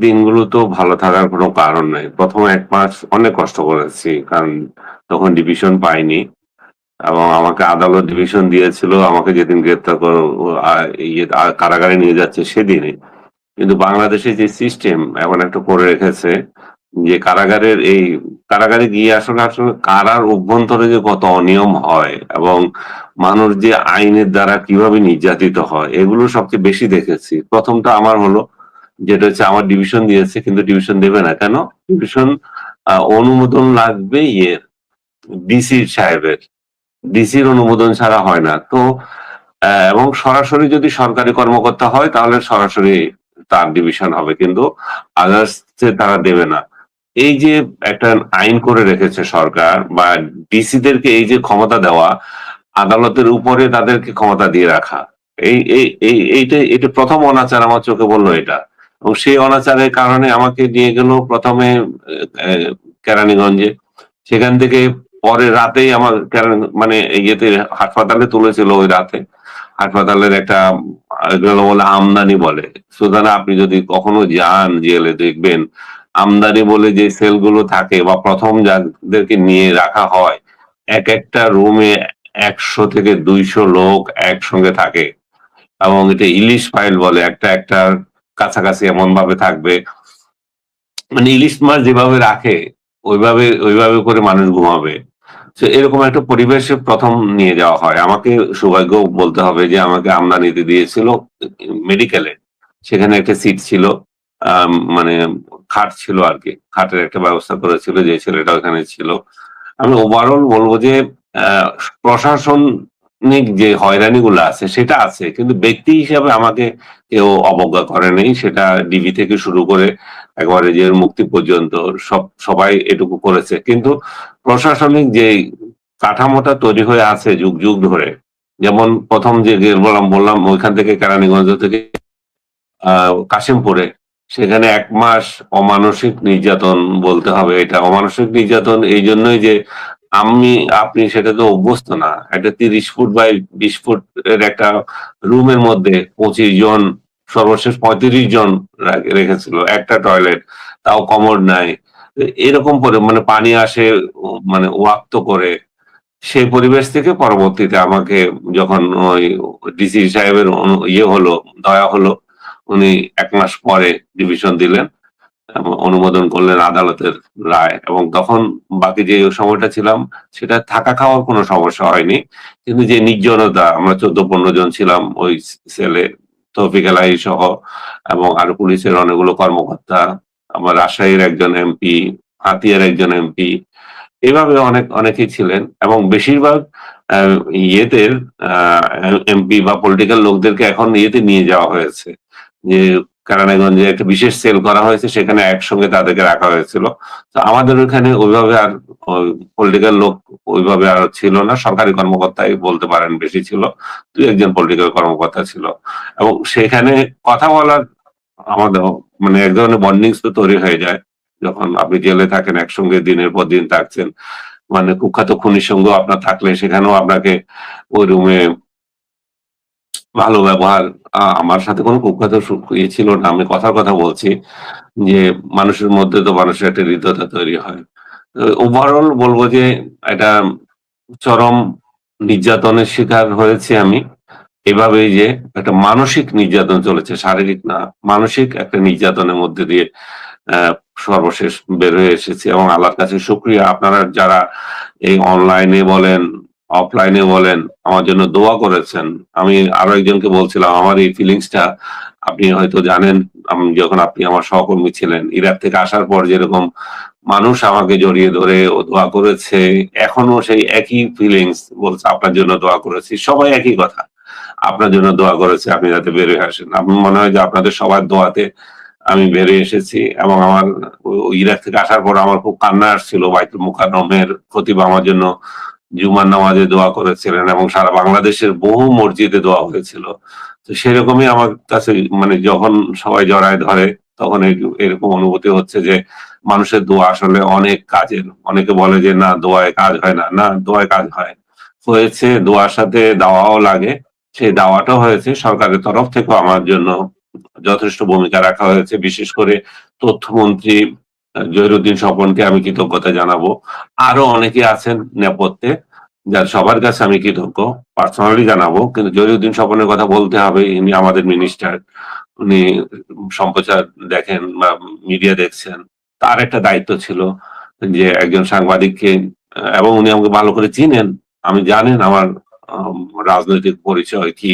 দিনগুলো তো ভালো থাকার কোনো কারণ নাই। ১ম ১ মাস অনেক কষ্ট করেছি। কারণ তখন ডিভিশন পাইনি এবং আমাকে আদালত ডিভিশন দিয়েছিল আমাকে যেদিন গ্রেপ্তার আ কারাগারে নিয়ে যাচ্ছে সেদিনই। কিন্তু বাংলাদেশে যে সিস্টেম এমন একটা করে রেখেছে যে কারাগারে গিয়ে আসলে কারার অভ্যন্তরে যে কত অনিয়ম হয় এবং মানুষ যে আইনের দ্বারা কিভাবে নির্যাতিত হয় এগুলো সবচেয়ে বেশি দেখেছি। ১ম টা আমার হলো যেটা হচ্ছে আমার ডিভিশন দিয়েছে কিন্তু ডিভিশন দেবে না। কেন? ডিভিশন অনুমোদন লাগবে ডিসি সাহেবের। ডিসির অনুমোদন ছাড়া হয় না। তো এবং সরাসরি যদি সরকারি কর্মকর্তা হয় তাহলে সরাসরি তার ডিভিশন হবে। কিন্তু আদার্স যে তারা দেবে না। এই যে একটা আইন করে রেখেছে সরকার বা ডিসিদেরকে এই যে ক্ষমতা দেওয়া, আদালতের উপরে তাদেরকে ক্ষমতা দিয়ে রাখা। এই এই এই এইটা ১ম অনাচার আমার চোখে পড়ল এটা। এবং সেই অনাচারের কারণে আমাকে নিয়ে গেল ১ম এ এ কেরানীগঞ্জে। সেখান থেকে পরে রাতেই আমার মানে হাসপাতালে তুলেছিল ওই রাতে। হাসপাতালের একটা এগুলো বলে আমদানি বলে। সুতরাং আপনি যদি কখনো যান জেলে দেখবেন আমদানি বলে যে সেলগুলো থাকে বা ১ম যাদেরকে নিয়ে রাখা হয়, একেকটা রুমে ১০০ থেকে ২০০ লোক একসঙ্গে থাকে। এবং এটা ইলিশ ফাইল বলে একটার কাছাকাছি এমনভাবে থাকবে। মানে ইলিশ মাছ যেভাবে রাখে ওইভাবে করে মানুষ ঘুমাবে। সো এরকম একটা পরিবেশে ১ম নিয়ে যাওয়া হয়। আমাকে সৌভাগ্য বলতে হবে যে আমাকে আমদানিতে দিয়েছিল মেডিকেলে। সেখানে একটা সিট ছিল। মানে খাট ছিল আরকি। খাটের একটা ব্যবস্থা করেছিল যে ছেলেটা ওখানে ছিল। আমি ওভারঅল বলব যে আ প্রশাসনিক যে হয়রানিগুলো আছে সেটা আছে। কিন্তু ব্যক্তি হিসাবে আমাকে কেউ অবজ্ঞা করে নাই। সেটা ডিবি থেকে শুরু করে একেবারে জেল মুক্তি পর্যন্ত সবাই এটুকু করেছে। কিন্তু প্রশাসনিক যেই কাঠামোটা তৈরি হয়ে আছে যুগ, যুগ ধরে। যেমন ১ম যে বললাম ওইখান থেকে কেরানীগঞ্জ থেকে আ কাশিমপুরে সেখানে ১ মাস অমানসিক নির্যাতন বলতে হবে এটা। অমানসিক নির্যাতন এইজন্যই যে আপনি সেটাতে অভ্যস্ত না। একটা ৩০ ফুট বাই ২০ ফুট এর একটা রুমের মধ্যে ২৫ জন সর্বশেষ ৩৫ জন রেখেছিল। একটা টয়লেট, তাও কমোড নাই। এরকম মানে পানি আসে মানে ওয়াক্ত করে। সেই পরিবেশ থেকে পরবর্তীতে আমাকে যখন ওই ডিসি সাহেবের হলো, দয়া হলো, উনি ১ মাস পরে ডিভিশন দিলেন এবং অনুমোদন করলেন আদালতের রায় এবং তখন বাকি যে সময়টা ছিলাম সেটা থাকা খাওয়ার কোনো সমস্যা হয়নি। কিন্তু যে নির্জনতা আমরা ১৪-১৫ জন ছিলাম ওই সেলে তৌফিক এলাহি সহ এবং আরো পুলিশের অনেকগুলো কর্মকর্তা, আমার রাজশাহীর একজন এমপি, হাতিয়ার একজন এমপি এভাবে অনেকেই ছিলেন এবং বেশিরভাগ আ ইয়েদের আ এমপি বা পলিটিক্যাল লোকদেরকে এখন ইয়েতে নিয়ে যাওয়া হয়েছে। যে কারানীগঞ্জে একটা বিশেষ সেল করা হয়েছে সেখানে একসঙ্গে তাদেরকে রাখা হয়েছিল। তো আমাদের ওখানে ওইভাবে আর ওই পলিটিক্যাল লোক ওইভাবে আর ছিল না। সরকারি কর্মকর্তাই বলতে পারেন বেশি ছিল। ২-১ জন পলিটিক্যাল কর্মকর্তা ছিল। এবং সেখানে কথা বলার আমাদের মানে এক ধরনের বন্ডিংস তো তৈরি হয়ে যায়। যখন আপনি জেলে থাকেন একসঙ্গে দিনের পর দিন থাকছেন। মানে কুখ্যাত খুনির সঙ্গেও আপনার থাকলে সেখানেও আপনাকে ওই রুমে ভালো ব্যবহার আমার সাথে কোনো কুখ্যাত ছিল না। আমি কথার কথা বলছি যে মানুষের মধ্যে তো মানুষের একটা হৃদ্যতা তৈরি হয়। ওভারঅল বলব যে এটা চরম নির্যাতনের শিকার হয়েছি আমি। এভাবেই যে একটা মানসিক নির্যাতন চলেছে, শারীরিক না, মানসিক একটা নির্যাতনের মধ্যে দিয়ে অ্যা সর্বশেষ বের হয়ে এসেছি এবং আল্লাহর কাছে শুকরিয়া আপনারা যারা এই অনলাইনে বলেন, অফলাইনে বলেন আমার জন্য দোয়া করেছেন। আমি আরো একজনকে বলছিলাম আমার এই ফিলিংসটা আপনি হয়তো জানেন যখন আপনি আমার সহকর্মী ছিলেন। ইরাক থেকে আসার পর যেরকম মানুষ আমাকে জড়িয়ে ধরে ও দোয়া করেছে, এখনো সেই একই ফিলিংস বলছে আপনার জন্য দোয়া করেছি। সবাই একই কথা। আপনার জন্য দোয়া করেছে আপনি যাতে বের হয়ে আসেন। আমার মনে হয় যে আপনাদের সবার দোয়াতে আমি বেরিয়ে এসেছি এবং আমার ইরাক থেকে আসার পর আমার খুব কান্না আসছিল। বাইতুল মোকাররমের খতিব আমার জন্য জুমার নামাজে দোয়া করেছিলেন এবং সারা বাংলাদেশের বহু মসজিদে দোয়া হয়েছিল। তো সেরকমই আমার কাছে মানে যখন সবাই জড়ায় ধরে তখন এরকম অনুভূতি হচ্ছে যে মানুষের দোয়া আসলে অনেক কাজের। অনেকে বলে যে না দোয়ায় কাজ হয় না। না দোয়ায় কাজ হয়। হয়েছে দোয়ার সাথে দাওয়াও লাগে। সেই দাওয়াটাও হয়েছে সরকারের তরফ থেকেও আমার জন্য যথেষ্ট ভূমিকা রাখা হয়েছে। বিশেষ করে তথ্যমন্ত্রী জহিরুদ্দিন স্বপনকে আমি কৃতজ্ঞতা জানাবো। আরো অনেকে আছেন নেপথ্যে, যার সবার কাছে আমি কৃতজ্ঞ। পার্সোনালি জানাবো। কিন্তু জহিরুদ্দিন স্বপনের কথা বলতে হবে। ইনি আমাদের মিনিস্টার। উনি সম্প্রচার দেখেন বা মিডিয়া দেখছেন। তার একটা দায়িত্ব ছিল যে একজন সাংবাদিককে এবং উনি আমাকে ভালো করে চিনেন। আমি জানেন আমার আম রাজনৈতিক পরিচয় কি।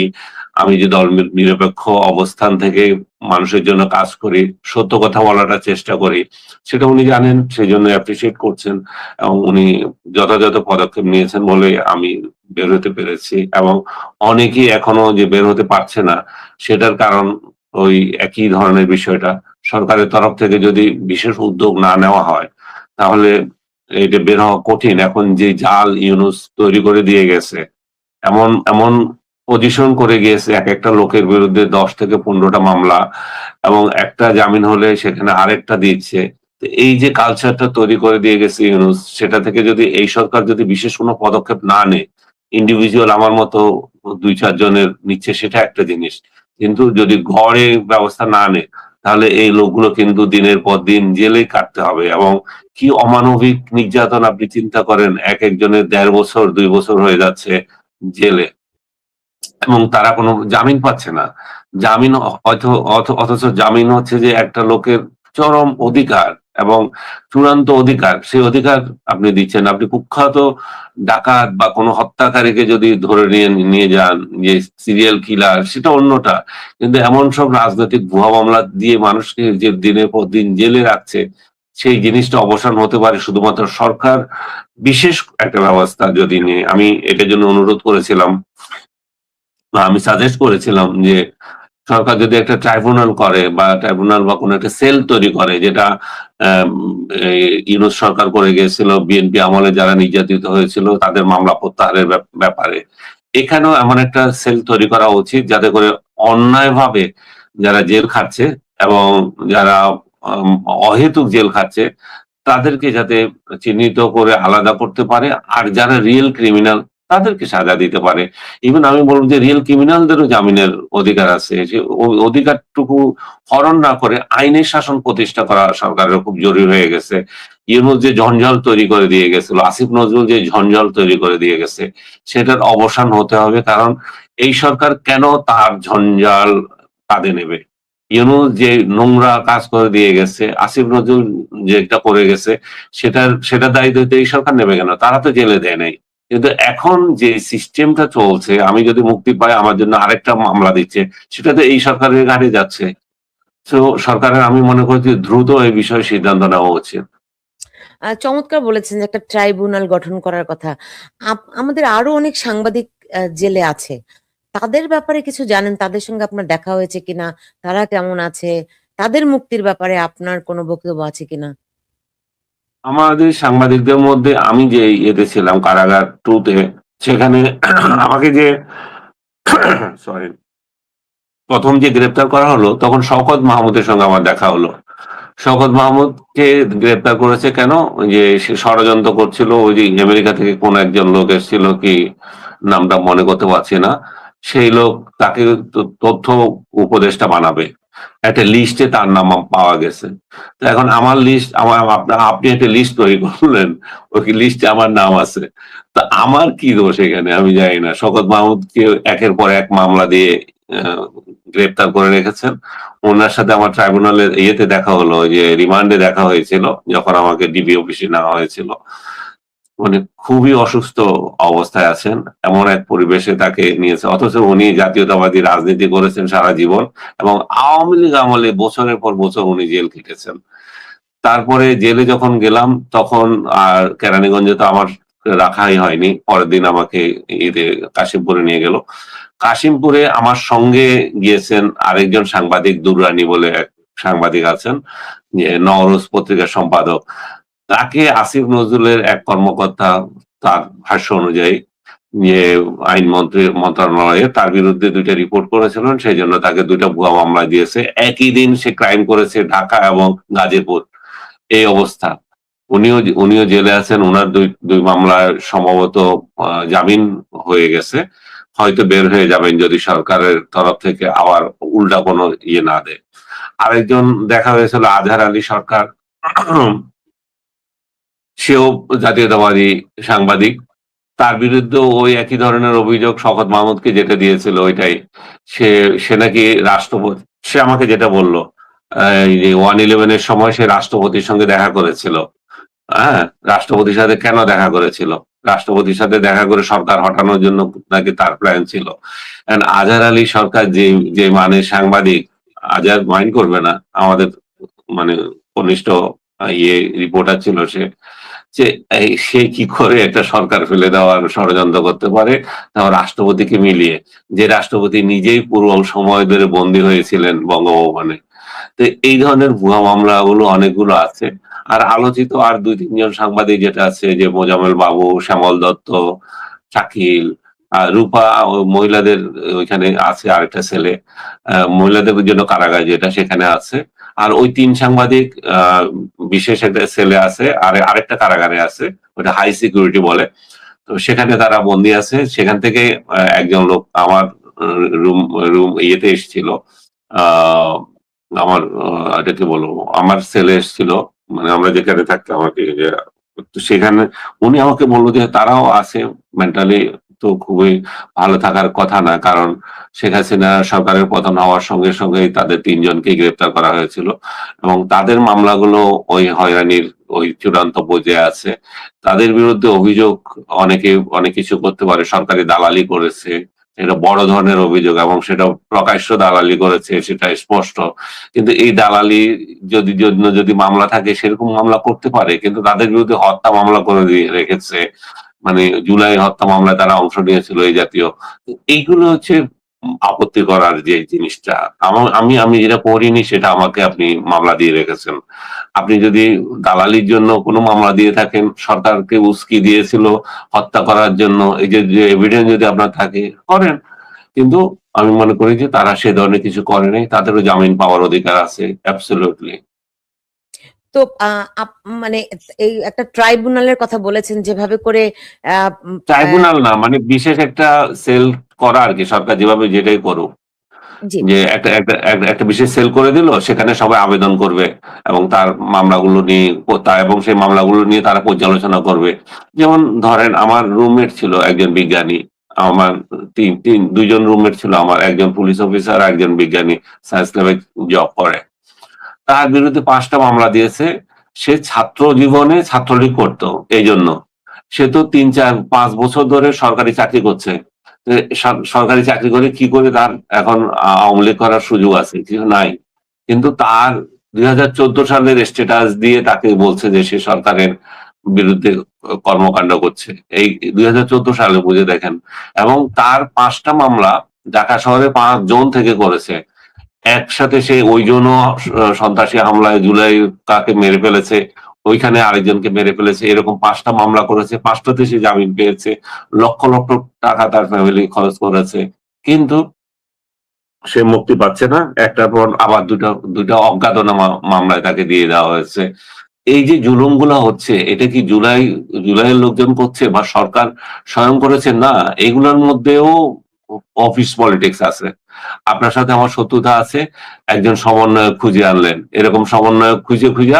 আমি যে দল নিরপেক্ষ অবস্থান থেকে মানুষের জন্য কাজ করি, সত্য কথা বলাটা চেষ্টা করি, সেটা উনি জানেন। সেজন্য অ্যাপ্রিশিয়েট করছেন এবং উনি যথাযথ পদক্ষেপ নিয়েছেন বলে আমি বের হতে পেরেছি এবং অনেকেই এখনো যে বের হতে পারছে না, সেটার কারণ ওই একই ধরনের বিষয়টা। সরকারের তরফ থেকে যদি বিশেষ উদ্যোগ না নেওয়া হয়, তাহলে এটা বের হওয়া কঠিন। এখন যে জাল ইউনূস তৈরি করে দিয়ে গেছে, এমন এমন পজিশন করে গিয়েছে একেকটা লোকের বিরুদ্ধে ১০ থেকে ১৫ টা মামলা এবং একটা জামিন হলে সেখানে আরেকটা দিচ্ছে। তো এই যে কালচারটা তৈরি করে দিয়ে গেছে ইউনূস, সেটা থেকে যদি এই সরকার যদি বিশেষ কোনো পদক্ষেপ না নেয়, ইন্ডিভিজুয়াল আমার মতো ২-৪ জনের নিচ্ছে সেটা একটা জিনিস। কিন্তু যদি গড়ে ব্যবস্থা না নেয়, তাহলে এই লোকগুলো কিন্তু দিনের পর দিন জেলেই কাটতে হবে এবং কি অমানবিক নির্যাতন আপনি চিন্তা করেন, একেকজনের ১.৫ বছর ২ বছর হয়ে যাচ্ছে জেলে এবং তারা কোনো জামিন পাচ্ছে না। জামিন হয়তো অথচ জামিন হচ্ছে যে একটা লোকের চরম অধিকার এবং চূড়ান্ত অধিকার। সেই অধিকার আপনি দিচ্ছেন। আপনি কুখ্যাত ডাকাত বা কোনো হত্যাকারীকে যদি ধরে নিয়ে যান, যে সিরিয়াল কিলার সেটা অন্যটা। কিন্তু এমন সব রাজনৈতিক ভুয়া মামলা দিয়ে মানুষকে যে দিনের পর দিন জেলে রাখছে, সেই জিনিসটা অবসান হতে পারে শুধুমাত্র সরকার বিশেষ একটা ব্যবস্থা যদি নিয়ে। আমি এটার জন্য অনুরোধ করেছিলাম বা আমি সাজেস্ট করেছিলাম যে সরকার যদি একটা ট্রাইব্যুনাল করে বা ট্রাইব্যুনাল বা কোনো একটা সেল তৈরি করে, যেটা আম এই ইউনূস সরকার করে গিয়েছিল বিএনপি আমলে যারা নির্যাতিত হয়েছিল তাদের মামলা প্রত্যাহারের ব্যাপারে। এখানেও এমন একটা সেল তৈরি করা উচিত যাতে করে অন্যায়ভাবে যারা জেল খাটছে এবং যারা আম অহেতুক জেল খাটছে তাদেরকে যাতে চিহ্নিত করে আলাদা করতে পারে। আর যারা রিয়েল ক্রিমিনাল তাদেরকে সাজা দিতে পারে। ইভেন আমি বলব যে রিয়েল ক্রিমিনালদেরও জামিনের অধিকার আছে। যে অধিকারটুকু হরণ না করে আইনের শাসন প্রতিষ্ঠা করা সরকারের খুব জরুরি হয়ে গেছে। ইউনূস যে জঞ্জাল তৈরি করে দিয়ে গেছিল, আসিফ নজরুল যে ঝঞ্ঝাল তৈরি করে দিয়ে গেছে, সেটার অবসান হতে হবে। কারণ এই সরকার কেন তার ঝঞ্ঝাল কাঁধে নেবে? ইউনূস যে নোংরা কাজ করে দিয়ে গেছে, আসিফ নজরুল যেটা করে গেছে, সেটার দায়িত্ব এই সরকার নেবে কেন? তারা তো জেলে দেয় নাই। কিন্তু এখন যে সিস্টেমটা চলছে, আমি যদি মুক্তি পাই আমার জন্য আরেকটা মামলা দিচ্ছে, সেটা তো এই সরকারের ঘাড়ে যাচ্ছে। সো সরকারের আমি মনে করি যে দ্রুত এই বিষয়ে সিদ্ধান্ত নেওয়া উচিত। চমৎকার বলেছেন যে একটা ট্রাইব্যুনাল গঠন করার কথা। আমাদের আরো অনেক সাংবাদিক জেলে আছে। তাদের ব্যাপারে কিছু জানেন? তাদের সঙ্গে আপনার দেখা হয়েছে কিনা? তারা কেমন আছে? তাদের মুক্তির ব্যাপারে আপনার কোনো বক্তব্য আছে কিনা? আমাদের সাংবাদিকদের মধ্যে আমি যে ইয়েতে ছিলাম কারাগার 2 তে, সেখানে আমাকে যে সরি ১ম যে গ্রেপ্তার করা হলো তখন শওকত মাহমুদের সঙ্গে আমার দেখা হলো। শওকত মাহমুদকে গ্রেপ্তার করেছে কেন? ওই যে সে ষড়যন্ত্র করছিল, ওই যে আমেরিকা থেকে কোন একজন লোক এসেছিল, কি নামটা মনে করতে পারছি না। সেই লোক তাকে তথ্য উপদেষ্টা বানাবে। একটা লিস্টে তার নাম পাওয়া গেছে। তো এখন আমার লিস্ট আপনি একটা লিস্ট তৈরি করলেন, ওই লিস্টে আমার নাম আছে। তা আমার কি দোষ এখানে আমি জানি না। শওকত মাহমুদকে একের পর এক মামলা দিয়ে আহ, গ্রেপ্তার করে রেখেছেন। উনার সাথে আমার ট্রাইব্যুনালের ইয়েতে দেখা হলো, ওই যে রিমান্ডে দেখা হয়েছিল যখন আমাকে ডিবি অফিসে নেওয়া হয়েছিল। মানে খুবই অসুস্থ অবস্থায় আছেন, এমন এক পরিবেশে তাকে নিয়েছে। অথচ উনি জাতীয়তাবাদী রাজনীতি করেছেন সারা জীবন এবং আওয়ামী লীগ আমলে বছরের পর বছর উনি জেল খেটেছেন। তারপরে জেলে যখন গেলাম তখন আর কেরানীগঞ্জে তো আমার রাখাই হয়নি। পরের দিন আমাকে ঈদে কাশিমপুরে নিয়ে গেল। কাশিমপুরে আমার সঙ্গে গিয়েছেন আরেকজন সাংবাদিক, দুররানি বলে এক সাংবাদিক আছেন, যে নওরোজ পত্রিকার সম্পাদক। তাকে আসিফ নজরুলের এক কর্মকর্তা তার ভাষ্য অনুযায়ী যে আইন মন্ত্রণালয়ে তার বিরুদ্ধে ২ টা রিপোর্ট করেছিলেন, সেই জন্য তাকে ২ টা ভুয়া মামলা দিয়েছে। একই দিন সে ক্রাইম করেছে ঢাকা এবং গাজীপুর। এই অবস্থা। উনিও জেলে আছেন। উনার দুই মামলায় সম্ভবত জামিন হয়ে গেছে। হয়তো বের হয়ে যাবেন যদি সরকারের তরফ থেকে আবার উল্টা কোনো ইয়ে না দেয়। আরেকজন দেখা হয়েছিল আজহার আলী সরকার। সেও জাতীয়তাবাদী সাংবাদিক। তার বিরুদ্ধেও ওই একই ধরনের অভিযোগ শওকত মাহমুদকে যেটা দিয়েছিল ওইটাই। সে সে নাকি রাষ্ট্রপতি, সে আমাকে যেটা বলল, এই যে 111 এর সময় সে রাষ্ট্রপতির সঙ্গে দেখা করেছিল। হ্যাঁ? রাষ্ট্রপতির সাথে কেন দেখা করেছিল? রাষ্ট্রপতির সাথে দেখা করে সরকার হটানোর জন্য নাকি তার প্ল্যান ছিল। আজহার আলী সরকার যে মানের সাংবাদিক, আজহার মাইন্ড করবে না। আমাদের মানে কনিষ্ঠ রিপোর্টার ছিল সে। যে সে কি করে একটা সরকার ফেলে দেওয়ার ষড়যন্ত্র করতে পারে, তাও রাষ্ট্রপতিকে মিলিয়ে। যে রাষ্ট্রপতি নিজেই পুরো সময় ধরে বন্দী হয়েছিলেন বঙ্গভবনে। তো এই ধরনের ভুয়া মামলাগুলো অনেকগুলো আছে। আর আলোচিত আর ২-৩ জন সাংবাদিক যেটা আছে, যে মোজাম্মেল বাবু, শ্যামল দত্ত, শাকিল, রূপা, মহিলাদের ওইখানে আছে আরেকটা ছেলে। মহিলাদের জন্য কারাগার যেটা সেখানে আছে। আর ওই ৩ সাংবাদিক, বিশেষ একটা ছেলে আছে, আর আরেকটা কারাগারে আছে। ওটা হাই সিকিউরিটি বলে। তো সেখানে তারা বন্দী আছে। সেখান থেকে একজন লোক আমার রুম রুম ইয়েতে এসেছিল। আহ আমার এটাকে বলবো, আমার ছেলে এসেছিল, মানে আমরা যেখানে থাকতাম আর কি, যে তো সেখানে উনি আমাকে বলল যে তারাও আছে মেন্টালি, তো খুবই ভালো থাকার কথা না, কারণ শেখ হাসিনা সরকারের পতন হওয়ার সঙ্গে সঙ্গেই তাদের ৩ জনকে গ্রেপ্তার করা হয়েছিল এবং তাদের মামলাগুলো ওই হয়রানির ওই চূড়ান্ত পর্যায়ে আছে। তাদের বিরুদ্ধে অভিযোগ অনেকে অনেক কিছু করতে পারে, সরকারি দালালি করেছে, এটা বড় ধরনের অভিযোগ এবং সেটা প্রকাশ্য দালালি করেছে, সেটা স্পষ্ট। কিন্তু এই দালালি যদি মামলা থাকে, সেরকম মামলা করতে পারে, কিন্তু তাদের বিরুদ্ধে হত্যা মামলা করে দিয়ে রেখেছে। মানে জুলাই হত্যা মামলায় তারা অংশ নিয়েছিল এই জাতীয়। এইগুলো হচ্ছে আপত্তি করার যে জিনিসটা। আমি আমি যেটা করিনি সেটা আমাকে আপনি মামলা দিয়ে রেখেছেন। আপনি যদি দালালির জন্য কোনো মামলা দিয়ে থাকেন, সরকারকে উস্কি দিয়েছিল হত্যা করার জন্য, এই যে এভিডেন্স যদি আপনার থাকে করেন। কিন্তু আমি মনে করি যে তারা সে ধরনের কিছু করে নাই। তাদেরও জামিন পাওয়ার অধিকার আছে। অ্যাবসোলিউটলি। তো মানে এই একটা ট্রাইব্যুনালের কথা বলেছেন যেভাবে করে আহ, উম, আহ, ট্রাইব্যুনাল না, মানে বিশেষ একটা সেল করা আরকি, সরকার যেভাবে যেটাই করুক। জি। যে একটা বিশেষ সেল করে দিল, সেখানে সবাই আবেদন করবে এবং তার মামলাগুলো নিয়ে এবং সেই মামলাগুলো নিয়ে তারা পর্যালোচনা করবে। যেমন ধরেন আমার রুমমেট ছিল একজন বিজ্ঞানী। আমার ২ জন রুমমেট ছিল আমার। একজন পুলিশ অফিসার, একজন বিজ্ঞানী, সায়েন্স ল্যাবে জব করে। তার বিরুদ্ধে ৫টা মামলা দিয়েছে। সে ছাত্র জীবনে ছাত্রলীগ করতো। এইজন্য। সে তো ৩, ৪, ৫ বছর ধরে সরকারি চাকরি করছে। সরকারি চাকরি করে কি করে তার এখন আওয়ামী লীগ করার সুযোগ আছে? কিছু নাই। কিন্তু তার ২০১৪ সালের স্ট্যাটাস দিয়ে তাকে বলছে যে সে সরকারের বিরুদ্ধে কর্মকাণ্ড করছে। এই ২০১৪ সালে, বুঝে দেখেন। এবং তার ৫টা মামলা ঢাকা শহরে ৫ জন থেকে করেছে। একসাথে সে ওইজনও সন্ত্রাসী হামলায় জুলাই কাকে মেরে ফেলেছে, ওইখানে আরেকজনকে মেরে ফেলেছে, এরকম ৫টা মামলা করেছে। ৫টাতে সে জামিন পেয়েছে। লক্ষ লক্ষ টাকা তার ফ্যামিলি খরচ করেছে। কিন্তু সে মুক্তি পাচ্ছে না। একটার পর আবার দুটা অজ্ঞাতনামা মামলায় তাকে দিয়ে দেওয়া হয়েছে। এই যে জুলুমগুলা হচ্ছে, এটা কি জুলাইয়ের লোকজন করছে বা সরকার স্বয়ং করেছে? না, এগুলোর মধ্যেও অফিস পলিটিক্স আছে। আপনার সাথে আমার শত্রুতা আছে, একজন সমন্বয়ক খুঁজে আনলেন। এরকম সমন্বয়ক খুঁজা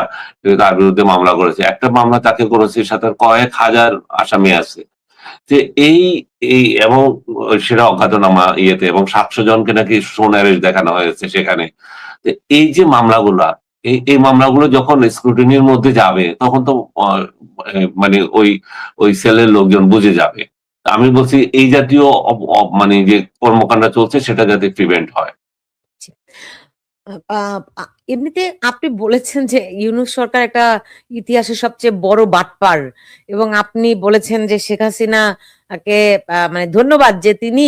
তার বিরুদ্ধে মামলা করেছে। একটা মামলা তাকে করেছে, সাথে কয়েক হাজার আসামি আছে। যে এই এই এবং সেটা অজ্ঞাতনামা ইয়েতে, এবং ৭০০ জনকে নাকি সোনারেশ দেখানো হয়েছে সেখানে। তো এই যে মামলাগুলা, এই মামলাগুলো যখন স্ক্রুটিনির মধ্যে যাবে, তখন তো মানে ওই সেলের লোকজন বুঝে যাবে। আমি বলছি এই জাতীয় মানে যে কর্মকাণ্ড চলছে সেটা যাতে প্রিভেন্ট হয়। জি। এমনিতে আপনি বলেছেন যে ইউনূস সরকার একটা ইতিহাসের সবচেয়ে বড় বাটপার এবং আপনি বলেছেন যে শেখ হাসিনাকে মানে ধন্যবাদ যে তিনি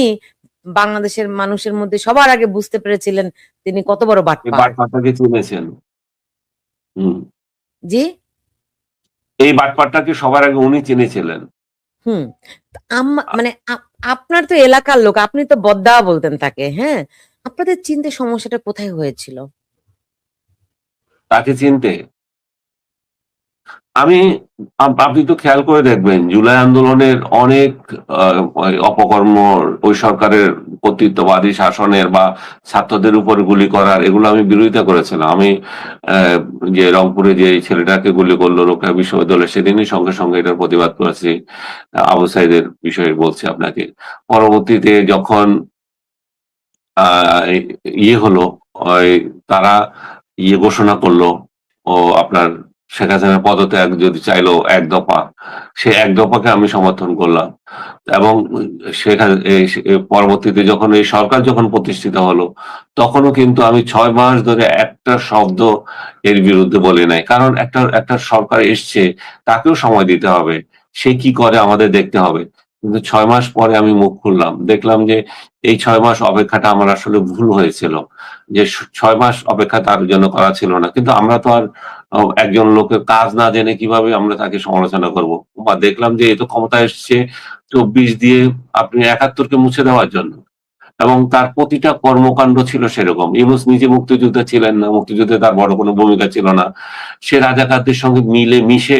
বাংলাদেশের মানুষের মধ্যে সবার আগে বুঝতে পেরেছিলেন তিনি কত বড় এই বাটপার। বাটপারটাকে চিনেছেন। হুম। জি। এই বাটপারটাকে সবার আগে উনি চিনেছিলেন। হুম। তো মানে আপনার তো এলাকার লোক, আপনি তো বদ্দাওয়া বলতেন তাকে, হ্যাঁ? আপনাদের চিনতে সমস্যাটা কোথায় হয়েছিল? তাকে চিনতে আমি আপনি তো খেয়াল করে দেখবেন জুলাই আন্দোলনের অনেক ওই অপকর্ম, ওই সরকারের কর্তৃত্ববাদী শাসনের বা ছাত্রদের উপর গুলি করার, এগুলো আমি বিরোধিতা করেছিলাম। আমি আহ, যে রংপুরে যে ছেলেটাকে গুলি করলো রোকেয়া বিশ্ববিদ্যালয়ে, সেদিনই সঙ্গে সঙ্গে এটার প্রতিবাদ করেছি। আবু সাইদের বিষয়ে বলছি আপনাকে। পরবর্তীতে যখন আহ ইয়ে হলো, ওই তারা ঘোষণা করলো, ও আপনার শেখ হাসিনার পদত্যাগ যদি চাইলো এক দফা, সে এক দফাকে আমি সমর্থন করলাম। এবং পরবর্তীতে যখন এই সরকার যখন প্রতিষ্ঠিত হলো, তখনও কিন্তু আমি 6 মাস ধরে একটা শব্দ এর বিরুদ্ধে বলি নাই। কারণ একটা একটা সরকার এসছে, তাকেও সময় দিতে হবে, সে কি করে আমাদের দেখতে হবে। কিন্তু 6 মাস পরে আমি মুখ খুললাম, দেখলাম যে এই 6 মাস অপেক্ষাটা আমার আসলে ভুল হয়েছিল। যে 6 মাস অপেক্ষা তার জন্য করা ছিল না। কিন্তু আমরা তো আর একজন লোকের কাজ না জেনে কিভাবে আমরা তাকে সমালোচনা করব। বা দেখলাম যে এ তো ক্ষমতা এসছে 24 দিয়ে আপনি 71-কে মুছে দেওয়ার জন্য, এবং তার প্রতিটা কর্মকাণ্ড ছিল সেরকম। ইউনূস নিজে মুক্তিযোদ্ধা ছিলেন না, মুক্তিযুদ্ধে তার বড় কোনো ভূমিকা ছিল না। সে রাজাকারদের সঙ্গে মিলে মিশে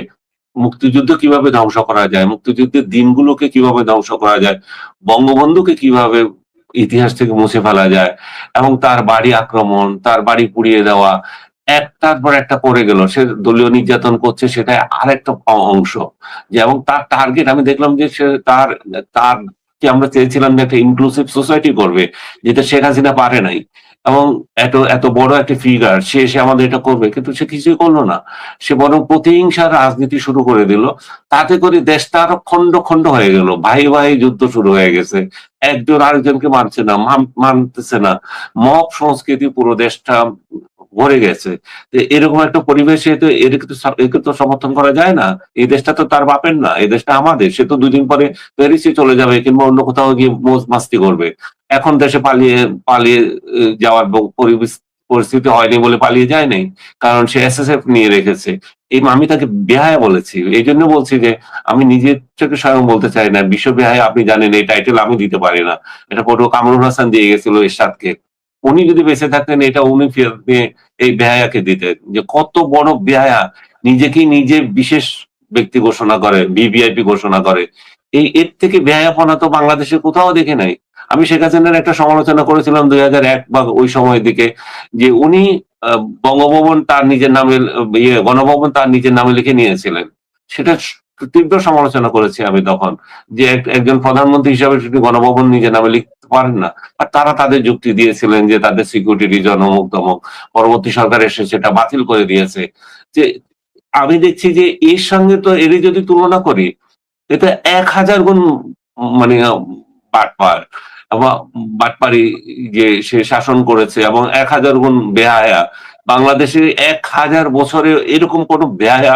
মুক্তিযুদ্ধ কিভাবে ধ্বংস করা যায়, মুক্তিযুদ্ধের দিনগুলোকে কিভাবে ধ্বংস করা যায়, বঙ্গবন্ধুকে কিভাবে ইতিহাস থেকে মুছে ফেলা যায়, এবং তার বাড়ি আক্রমণ, তার বাড়ি পুড়িয়ে দেওয়া, একটার পর একটা করে গেল। সে দলীয় নির্যাতন করছে, সেটা আরেকটা অংশ। যে এবং তার টার্গেট আমি দেখলাম যে সে তার তার কি আমরা চেয়েছিলাম যে একটা ইনক্লুসিভ সোসাইটি করবে, যেটা শেখ হাসিনা পারে নাই। এবং এত এত বড় একটা ফিগার, সে এসে আমাদের এটা করবে, কিন্তু সে কিছুই করলো না। সে বরং প্রতিহিংসার রাজনীতি শুরু করে দিল। তাতে করে দেশটা আরো খন্ড খন্ড হয়ে গেল, ভাই ভাই যুদ্ধ শুরু হয়ে গেছে। একজন আরেকজনকে মানছে না, মানতেছে না। মব সংস্কৃতি পুরো দেশটা ভরে গেছে। তো এরকম একটা পরিবেশে তো একে তো সমর্থন করা যায় না। এই দেশটা তো তার বাপের না, এই দেশটা আমাদের। সে তো 2 দিন পরে প্যারিসে চলে যাবে কিংবা অন্য কোথাও গিয়ে মৌজ মাস্তি করবে। এখন দেশে পালিয়ে পালিয়ে যাওয়ার পরিস্থিতি হয়নি বলে পালিয়ে যায় নাই, কারণ সে এসএসএফ নিয়ে রেখেছে। এই আমি তাকে বেহায়া বলেছি। এই জন্য বলছি যে আমি নিজের থেকে স্বয়ং বলতে চাই না বিশ্ব বেহায়া। আপনি জানেন এই টাইটেল আমি দিতে পারি না, এটা পটু কামরুল হাসান দিয়ে গেছিল এরশাদকে। উনি যদি বেঁচে থাকতেন এটা উনি ফেরত নিয়ে এই বেহায়াকে দিতেন। যে কত বড় বেহায়া, নিজেকেই নিজে বিশেষ ব্যক্তি ঘোষণা করে, ভিভিআইপি ঘোষণা করে। এর থেকে বেহায়াপনা তো বাংলাদেশে কোথাও দেখে নাই। আমি শেখ হাসিনার একটা সমালোচনা করেছিলাম 2001 বা ওই সময়ের দিকে, যে উনি বঙ্গভবন তার নিজের নামে, গণভবন তার নিজের নামে লিখে নিয়েছিলেন। সেটা তীব্র সমালোচনা করেছি আমি তখন, যে একজন প্রধানমন্ত্রী হিসাবে তিনি গণভবন নিজের নামে লিখতে পারেন না। আর তারা তাদের যুক্তি দিয়েছিলেন যে তাদের সিকিউরিটি রিজন অমুক তমুক, পরবর্তী সরকার এসে সেটা বাতিল করে দিয়েছে। যে আমি দেখছি যে এর সঙ্গে তো এরই যদি তুলনা করি, এটা 1000 গুণ মানে বাটপার এবং বাটপারি যে সে শাসন করেছে, এবং 1000 গুণ বেহায়া। বাংলাদেশে 1000 বছরে এরকম কোন বেহায়া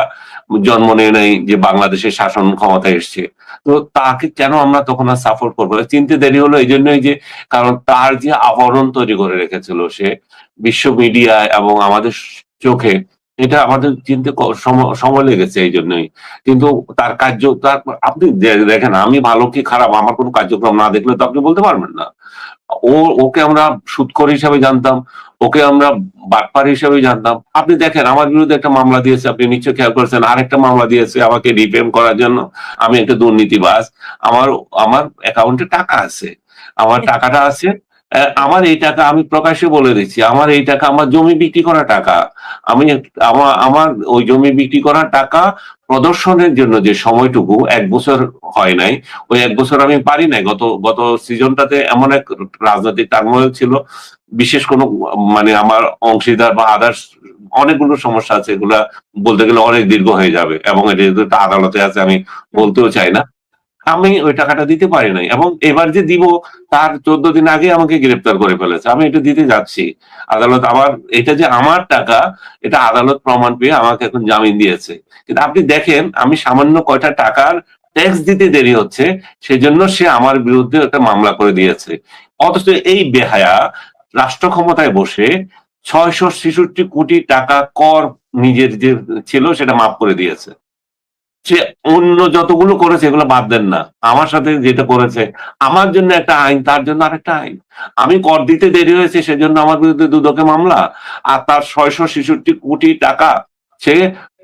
জন্ম নেয় নাই যে বাংলাদেশের শাসন ক্ষমতায় এসছে। তো তাকে কেন আমরা তখন আর সাপোর্ট করবো? চিনতে দেরি হলো এই জন্যই যে, কারণ তার যে আবরণ তৈরি করে রেখেছিল সে বিশ্ব মিডিয়ায় এবং আমাদের চোখে, এটা আমাদের চিনতে সময় লেগেছে এই জন্যই। কিন্তু তার আপনি দেখেন, আমি ভালো কি খারাপ আমার কোনো কার্যক্রম না দেখলে তো আপনি বলতে পারবেন না। ওকে আমরা সুদখোর হিসাবে জানতাম, ওকে আমরা বাটপার হিসাবে জানতাম। আপনি দেখেন আমার বিরুদ্ধে একটা মামলা দিয়েছে, আপনি নিশ্চয়ই খেয়াল করেছেন, আরেকটা মামলা দিয়েছে আমাকে ডিফেম করার জন্য। আমি একটা দুর্নীতিবাজ। আমার আমার অ্যাকাউন্টে টাকা আছে, আমার টাকাটা আছে। আমার এই টাকা আমি প্রকাশ্যে বলে দিচ্ছি, আমার এই টাকা আমার জমি বিক্রি করা টাকা। আমি আমার আমার ওই জমি বিক্রি করা টাকা প্রদর্শনের জন্য যে সময়টুকু 1 বছর হয় নাই, ওই 1 বছর আমি পারি নাই। গত গত সিজনটাতে এমন এক রাজনৈতিক টার্মোইল ছিল, বিশেষ কোনো মানে আমার অংশীদার বা আদার্স অনেকগুলো সমস্যা আছে, এগুলা বলতে গেলে অনেক দীর্ঘ হয়ে যাবে, এবং এটা যেহেতু একটা আদালতে আছে আমি বলতেও চাই না। আমি ওই টাকাটা দিতে পারি নাই, এবং এবার যে দিব তার 14 দিন আগে আমাকে গ্রেপ্তার করে ফেলেছে। আমি এটা দিতে যাচ্ছি, আদালত আমার, এটা যে আমার টাকা এটা আদালত প্রমাণ পেয়ে আমাকে এখন জামিন দিয়েছে। কিন্তু আপনি দেখেন আমি সামান্য কয়টা টাকার ট্যাক্স দিতে দেরি হচ্ছে, সেজন্য সে আমার বিরুদ্ধে একটা মামলা করে দিয়েছে। অথচ এই বেহায়া রাষ্ট্র ক্ষমতায় বসে 666 কোটি টাকা কর নিজের যে ছিল সেটা মাফ করে দিয়েছে। সে অন্য যতগুলো করেছে এগুলো বাদ দেন না। আমার সাথে যেটা করেছে, আমার জন্য একটা আইন, তার জন্য আরেকটা আইন। আমি কর দিতে দেরি হয়েছে সেজন্য আমার বিরুদ্ধে দুদকে মামলা, আর তার 666 কোটি টাকা সে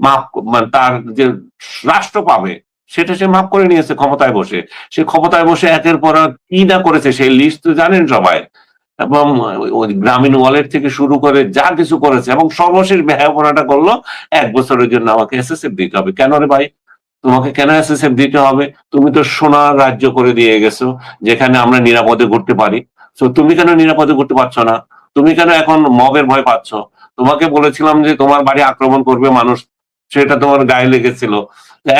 মাফ, মানে তার যে রাষ্ট্র পাবে সেটা সে মাফ করে নিয়েছে ক্ষমতায় বসে। সে ক্ষমতায় বসে একের পর এক কি না করেছে সেই লিস্ট তো জানেন সবাই। এবং ওই গ্রামীণ ওয়ালেট থেকে শুরু করে যা কিছু করেছে, এবং সর্বশেষ ব্যয়াপনাটা করলো 1 বছরের জন্য আমাকে এসএসএফ দিতে হবে। কেন রে ভাই, তোমাকে কেন এসএসএফ দিতে হবে? তুমি তো সোনার রাজ্য করে দিয়ে গেছো যেখানে আমরা নিরাপদে ঘুরতে পারি। তো তুমি কেন নিরাপদে ঘুরতে পারছো না? তুমি কেন এখন মবের ভয় পাচ্ছ? তোমাকে বলেছিলাম যে তোমার বাড়ি আক্রমণ করবে মানুষ, সেটা তোমার গায়ে লেগেছিল।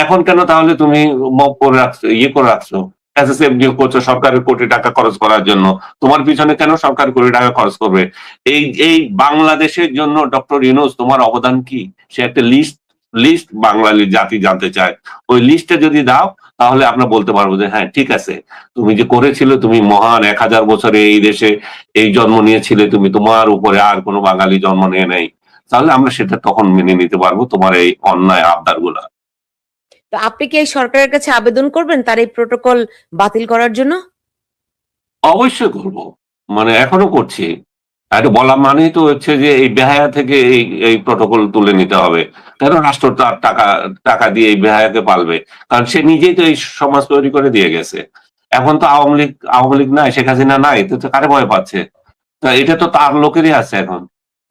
এখন কেন তাহলে তুমি মব করে রাখছো, ইয়ে করে রাখছো, এসএসএফ নিয়োগ করছো সরকারের কোটি টাকা খরচ করার জন্য? তোমার পিছনে কেন সরকার কোটি টাকা খরচ করবে? এই বাংলাদেশের জন্য ডক্টর ইউনূস তোমার অবদান কি? সে একটা লিস্ট লিস্ট বাঙালি জাতি জানতে চায়। ওই লিস্টে যদি দাও তাহলে আমরা বলতে পারবো যে হ্যাঁ ঠিক আছে, তুমি যে করেছিলে, তুমি মহান 1000 বছরে এই দেশে এই জন্ম নিয়েছিলে তুমি, তোমার উপরে আর কোনো বাঙালি জন্ম নিয়ে নেই। তাহলে আমরা সেটা তখন মেনে নিতে পারবো তোমার এই অন্যায় আবদার গুলা। তো আপনি কি এই সরকারের কাছে আবেদন করবেন তার এই প্রোটোকল বাতিল করার জন্য? অবশ্যই করবো, মানে এখনো করছি। এটা বলা মানেই তো হচ্ছে যে এই বেহায়া থেকে এই এই প্রোটোকল তুলে নিতে হবে। কেন রাষ্ট্র তার টাকা টাকা দিয়ে এই বেহায়াকে পালবে? কারণ সে নিজেই তো এই সমাজ তৈরি করে দিয়ে গেছে। এখন তো আওয়ামী লীগ নাই, শেখ হাসিনা নাই, তো কারে ভয় পাচ্ছে? তা এটা তো তার লোকেরই আছে এখন।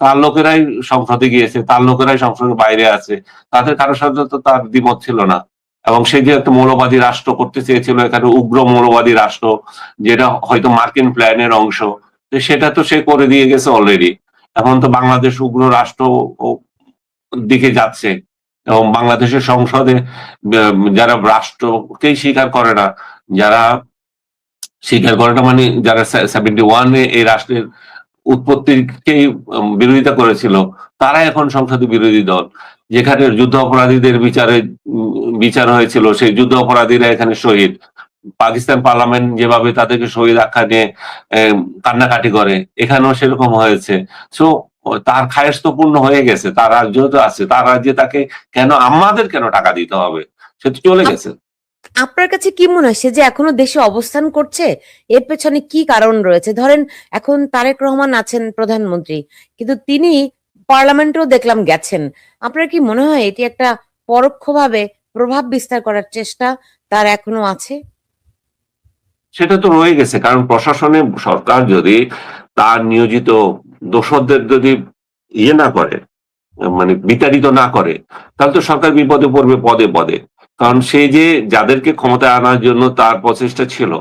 তার লোকেরাই সংসদে গিয়েছে, তার লোকেরাই সংসদের বাইরে আছে। তাদের কারোর সাথে তো তার দ্বিমত ছিল না। এবং সে যে একটা মৌলবাদী রাষ্ট্র করতে চেয়েছিল, এখানে উগ্র মৌলবাদী রাষ্ট্র, যেটা হয়তো মার্কিন প্ল্যানের অংশ, তো সেটা তো সে করে দিয়ে গেছে অলরেডি। এখন তো বাংলাদেশ উগ্র রাষ্ট্র দিকে যাচ্ছে। এবং বাংলাদেশের সংসদে যারা রাষ্ট্রকেই স্বীকার করে না, যারা স্বীকার করাটা মানে যারা 71-এ এই রাষ্ট্রের উৎপত্তিকেই বিরোধিতা করেছিল, তারা এখন সংসদে বিরোধী দল। যেখানে যুদ্ধ অপরাধীদের বিচার হয়েছিল, সেই যুদ্ধ অপরাধীরা এখানে শহীদ। পাকিস্তান পার্লামেন্ট যেভাবে তাদেরকে শহীদ আখ্যা নিয়ে কান্নাকাটি করে, এখানেও সেরকম হয়েছে। সো তার খায়েশ তো পূর্ণ হয়ে গেছে, তার রাজ্য তো আছে, তার রাজ্যে তাকে কেন, আমাদের কেন টাকা দিতে হবে? সে তো চলে গেছে। আপনার কাছে কি মনে হয় সে যে এখনো দেশে অবস্থান করছে, এর পেছনে কি কারণ রয়েছে? ধরেন এখন তারেক রহমান আছেন প্রধানমন্ত্রী, কিন্তু তিনি পার্লামেন্টেও দেখলাম গেছেন। আপনার কি মনে হয় এটি একটা পরোক্ষভাবে প্রভাব বিস্তার করার চেষ্টা তার এখনো আছে? সেটা তো রয়ে গেছে, কারণ প্রশাসনে সরকার যদি তার নিয়োজিত দোসরদের যদি ইয়ে না করে, মানে বিতাড়িত না করে, তাহলে তো সরকার বিপদে পড়বে পদে পদে। কারণ সে যে যাদেরকে ক্ষমতায় আনার জন্য তার প্রচেষ্টা ছিল,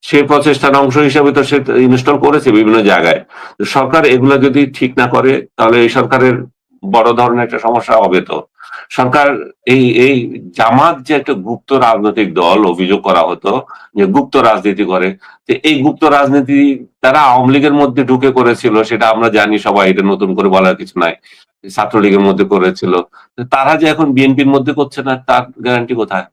সেই প্রচেষ্টার অংশ হিসাবে তো সে ইনস্টল করেছে বিভিন্ন জায়গায়। তো সরকার এগুলা যদি ঠিক না করে তাহলে এই সরকারের বড় ধরনের একটা সমস্যা হবে। তো সরকার এই এই জামাত যে একটা গুপ্ত রাজনৈতিক দল অভিযোগ করা হতো যে গুপ্ত রাজনীতি করে, যে এই গুপ্ত রাজনীতি তারা আওয়ামী লীগের মধ্যে ঢুকে করেছিল, সেটা আমরা জানি সবাই, এটা নতুন করে বলার কিছু নাই। ছাত্রলীগের মধ্যে করেছিল, তারা যে এখন বিএনপির মধ্যে করছে না তার গ্যারান্টি কোথায়?